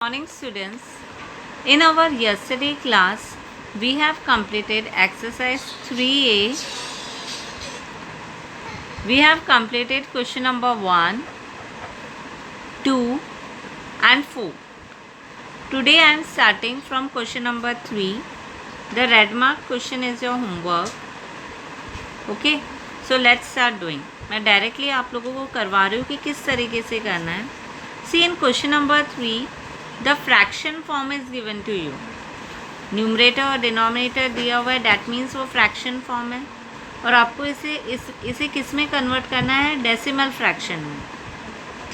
Morning students, in our yesterday class we have completed exercise 3a. We have completed question number 1, 2 and 4. Today I am starting from question number 3. The red mark question is your homework. Okay, so let's start doing. मैं directly आप लोगों को करवा रही हूँ कि किस तरीके से करना है. See, in question number 3 the fraction form is given to you. Numerator और डिनोमिनेटर दिया हुआ है, डैट मीन्स वो फ्रैक्शन फॉर्म है और आपको इसे किस में कन्वर्ट करना है, डेसिमल फ्रैक्शन में.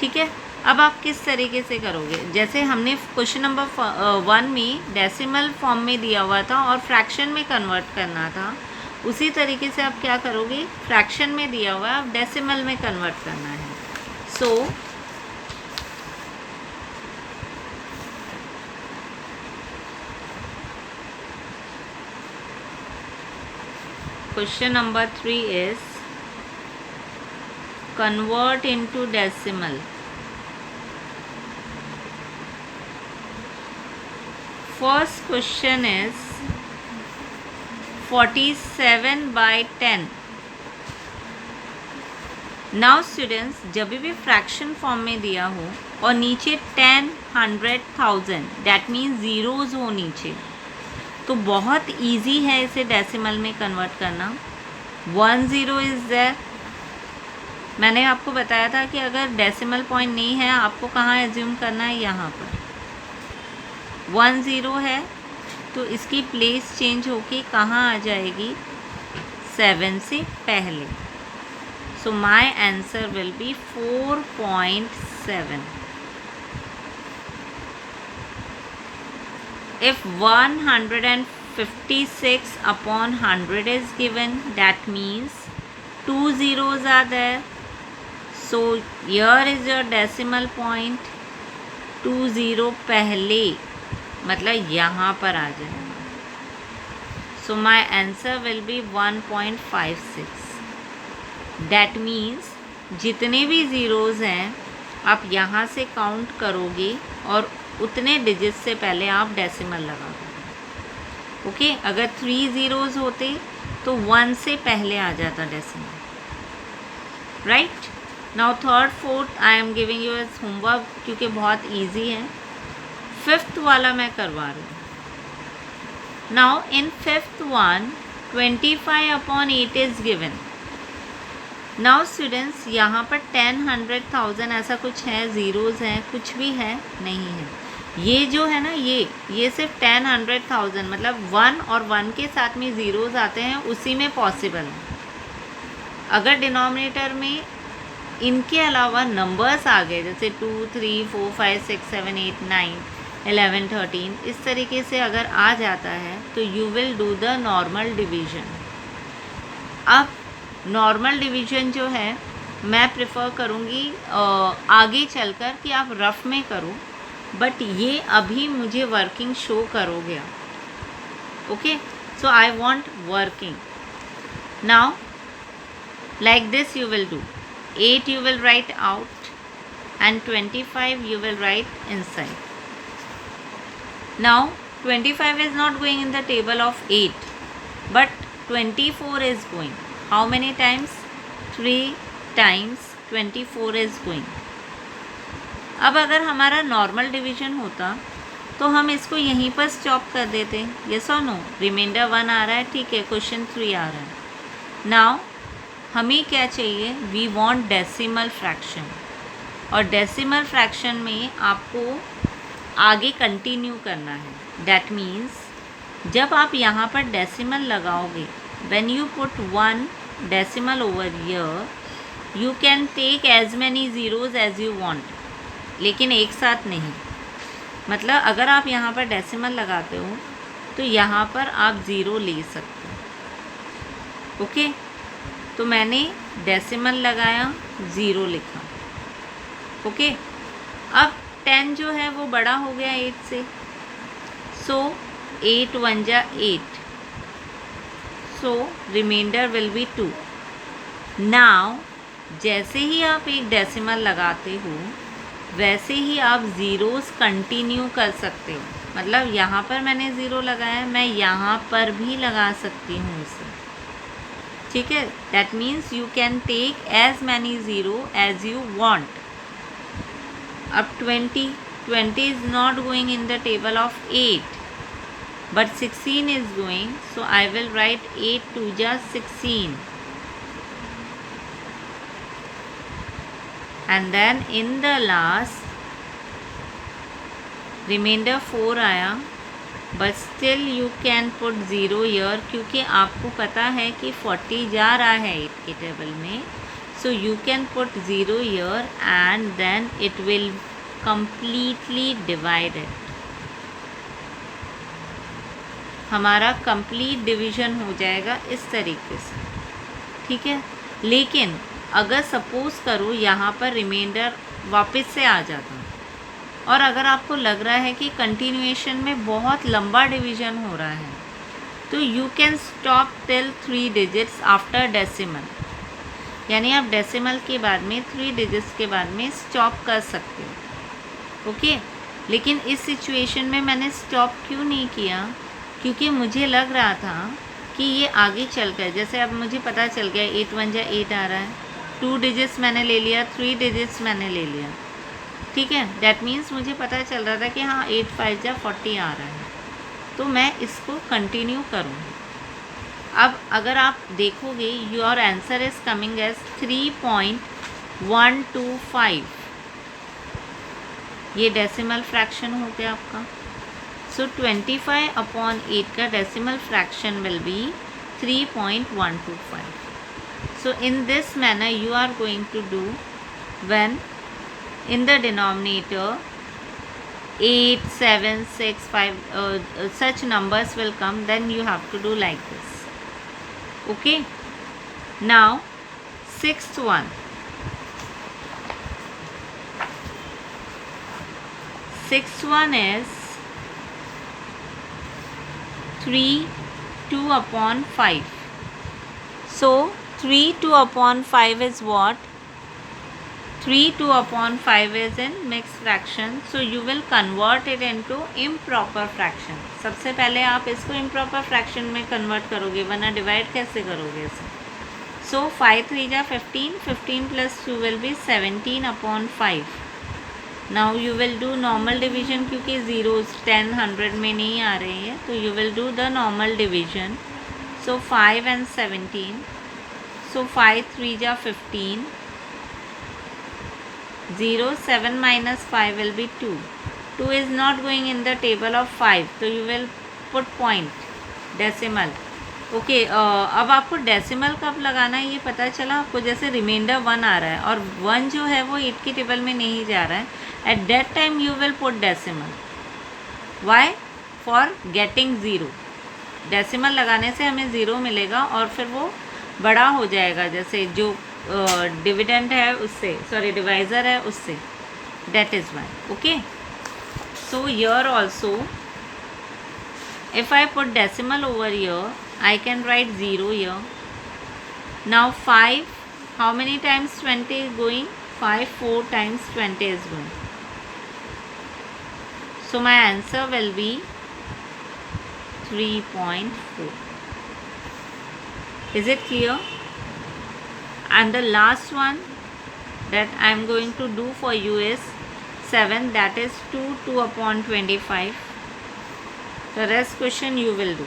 ठीक है, अब आप किस तरीके से करोगे, जैसे हमने क्वेश्चन नंबर 1 में डेसिमल फॉर्म में दिया हुआ था और फ्रैक्शन में कन्वर्ट करना था, उसी तरीके से आप क्या करोगे, फ्रैक्शन में दिया हुआ है, अब डेसिमल में कन्वर्ट करना है. सो question number 3 is convert into decimal. First question is 47 by 10. Now students, जब भी फ्रैक्शन फॉर्म में दिया हो और नीचे 10, 100, 1000 दैट मीन्स ज़ीरोज़ हो नीचे, तो बहुत इजी है इसे डेसिमल में कन्वर्ट करना. 1 0 इज़ देयर. मैंने आपको बताया था कि अगर डेसिमल पॉइंट नहीं है आपको कहाँ एज्यूम करना है, यहाँ पर 1 0 है तो इसकी प्लेस चेंज होके कहाँ आ जाएगी, 7 से पहले. So my answer will be 4.7. If 156 upon 100 is given, that means 2 zeros are there. So here is your decimal point. 2 0 पहले मतलब यहाँ पर आ जाएगा. So my answer will be 1.56. That means जितने भी ज़ीरोज़ हैं आप यहाँ से काउंट करोगे और उतने डिजिट से पहले आप डेसिमल लगा दोगे. ओके, अगर 3 ज़ीरोज़ होते तो 1 से पहले आ जाता decimal. Right, now third fourth I am giving you as homework क्योंकि बहुत इजी है. फिफ्थ वाला मैं करवा रही हूँ. Now in fifth one 25 upon 8 is given. Now students, यहाँ पर 10, 100, 1000 ऐसा कुछ है, ज़ीरोज़ हैं, कुछ भी है नहीं है. ये जो है ना, ये सिर्फ 10, 100, 1000 मतलब 1 और 1 के साथ में ज़ीरोज़ आते हैं, उसी में पॉसिबल है. अगर डिनोमिनेटर में इनके अलावा नंबर्स आ गए जैसे 2, 3, 4, 5, 6, 7, 8, 9, 11, 13 इस तरीके से अगर आ जाता है तो you will do the normal division. अब नॉर्मल डिवीज़न जो है मैं प्रेफर करूँगी आगे चलकर कि आप रफ में करो, बट ये अभी मुझे वर्किंग शो करोगे. Okay, so I want working. Now like this you will do. 8 you will write out and 25 you will write inside. Now 25 is not going in the table of 8 but 24 is going. How many times? 3 times 24 is going. अब अगर हमारा normal division होता तो हम इसको यहीं पर stop कर देते. यस और नो, रिमाइंडर 1 आ रहा है, ठीक है, क्वेश्चन 3 आ रहा है. नाउ हमें क्या चाहिए, वी वांट डेसिमल फ्रैक्शन, और डेसिमल फ्रैक्शन में आपको आगे कंटिन्यू करना है. दैट मीन्स जब आप यहाँ पर डेसिमल लगाओगे, when you put 1 decimal over here, you can take as many zeros as you want, लेकिन एक साथ नहीं. मतलब अगर आप यहाँ पर डेसिमल लगाते हो तो यहाँ पर आप ज़ीरो ले सकते हो. ओके, तो मैंने डेसिमल लगाया, ज़ीरो लिखा. ओके, अब 10 जो है वो बड़ा हो गया 8 से, सो 8 1 जा 8, सो रिमाइंडर विल बी 2. नाउ जैसे ही आप एक डेसिमल लगाते हो वैसे ही आप ज़ीरोज़ कंटिन्यू कर सकते हो। मतलब यहाँ पर मैंने ज़ीरो लगाया है, मैं यहाँ पर भी लगा सकती हूँ इसे, ठीक है। That means you can take as many zero as you want. अब 20 is not going in the table of 8 but 16 is going, so I will write 8 to just 16, and then in the last remainder 4 आया, but still you can put 0 here क्योंकि आपको पता है कि 40 जा रहा है 8 के टेबल में, so you can put 0 here and then it will completely divide it. हमारा कंप्लीट डिवीज़न हो जाएगा इस तरीके से, ठीक है। लेकिन अगर सपोज़ करो यहाँ पर रिमाइंडर वापस से आ जाता और अगर आपको लग रहा है कि कंटिन्यूएशन में बहुत लंबा डिवीज़न हो रहा है, तो you can stop till 3 digits after decimal, यानी आप डेसिमल के बाद में 3 डिजिट्स के बाद में स्टॉप कर सकते हो, ओके। लेकिन इस सिचुएशन में मैंने स्टॉप क्यों नहीं किया, क्योंकि मुझे लग रहा था कि ये आगे चल कर, जैसे अब मुझे पता चल गया 8 1 जा 8 आ रहा है, 2 डिजिट्स मैंने ले लिया, 3 डिजिट्स मैंने ले लिया, ठीक है। दैट मीन्स मुझे पता चल रहा था कि हाँ 8 5 जा 40 आ रहा है, तो मैं इसको कंटिन्यू करूँगी। अब अगर आप देखोगे your answer is coming as 3.125, ये डेसिमल फ्रैक्शन हो गया आपका। So 25/8 का decimal fraction will be 3.125. So in this manner you are going to do when in the denominator 8, 7, 6, 5 such numbers will come, then you have to do like this, okay. Now sixth one, is 3 2/5. So 3 2/5 is what? 3 2/5 is in mixed fraction. So you will convert it into improper fraction. सबसे पहले आप इसको improper fraction में convert करोगे, वरना divide कैसे करोगे इसे? So 5 3 जा 15, 15 plus 2 will be 17/5. Now you will do normal division, क्योंकि ज़ीरोज़ 10 100 में नहीं आ रही है, तो you will do the normal division. So 5 and 17, सो 5 3 जा 15, 0 7 minus 5 will be 2. 2 is not going in the table of 5, तो you will put point decimal, okay. अब आपको डेसिमल कब लगाना है ये पता चला आपको, जैसे रिमाइंडर 1 आ रहा है और 1 जो है वो 8 के टेबल में नहीं जा रहा है, at that time you will put decimal. Why? For getting zero. Decimal लगाने से हमें ज़ीरो मिलेगा और फिर वो बड़ा हो जाएगा, जैसे जो डिविडेंड है उससे, सॉरी डिवाइज़र है उससे, that is why, okay. So here also if I put decimal over here, I can write 0 here. Now 5, how many times 20 is going? 5 4 times 20 is going. So my answer will be 3.4. Is it clear? And the last one that I am going to do for you is 7, that is 2 2/25. The rest question you will do.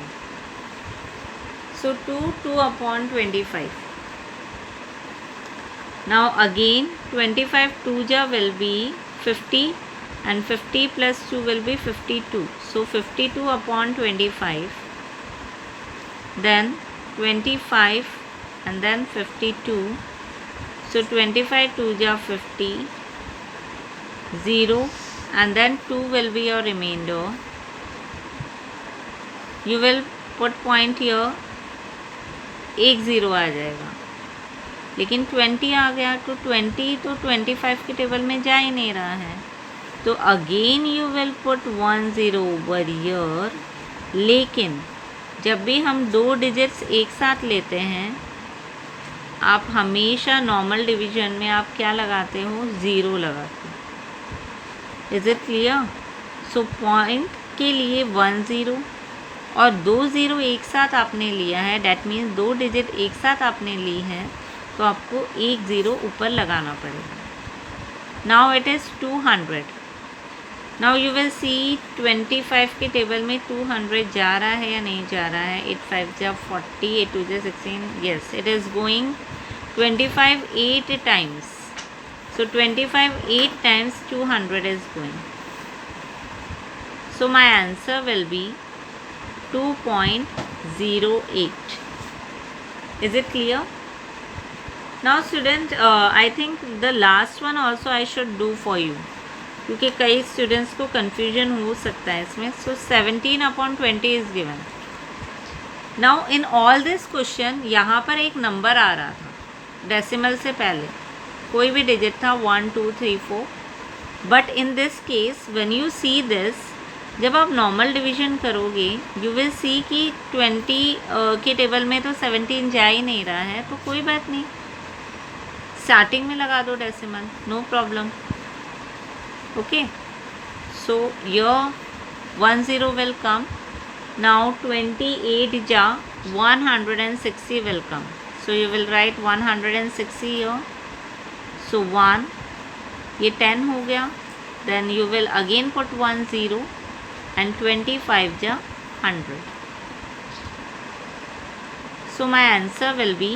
So 2 2/25. Now again 25 2 ja will be 50 and 50 plus 2 will be 52. So 52/25. Then 25 and then 52. So 25 2 ja 50. 0 and then 2 will be your remainder. You will put point here, एक zero आ जाएगा, लेकिन 20 आ गया तो 20 तो 25 के table में जा ही नहीं रहा है, तो again you will put 1 0 over here. लेकिन जब भी हम 2 डिजिट्स एक साथ लेते हैं, आप हमेशा नॉर्मल डिवीजन में आप क्या लगाते हो? ज़ीरो लगाते हो, is it clear? So point के लिए 1 0 और 2 0 एक साथ आपने लिया है, डैट मीन्स 2 डिजिट एक साथ आपने ली है, तो आपको 1 0 ऊपर लगाना पड़ेगा. Now it is 200. Now you will see 25 के टेबल में 200 जा रहा है या नहीं जा रहा है. 8 5 जा 40, 8 2 जा 16. Yes, it is going 25 8 times. So 25 8 times 200 is going. So my answer will be 2.08. Is it clear? Now student, I think the last one also I should do for you, क्योंकि कई students को confusion हो सकता है इसमें. So 17/20 is given. Now in all this question यहाँ पर एक number आ रहा था डेसिमल से पहले, कोई भी डिजिट था 1 2 3 4. But in this case when you see this, जब आप नॉर्मल डिवीजन करोगे यू विल सी कि 20 के टेबल में तो 17 जा ही नहीं रहा है, तो कोई बात नहीं, स्टार्टिंग में लगा दो decimal, no problem. Okay, so your 1 0 will come. Now 28 जा 160 will come. So you will write 160 here. So 1, ये 10 हो गया. Then you will again put 1 0 and 25 जा 100. So my answer will be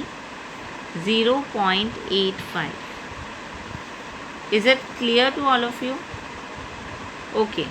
0.85. Is it clear to all of you? Okay.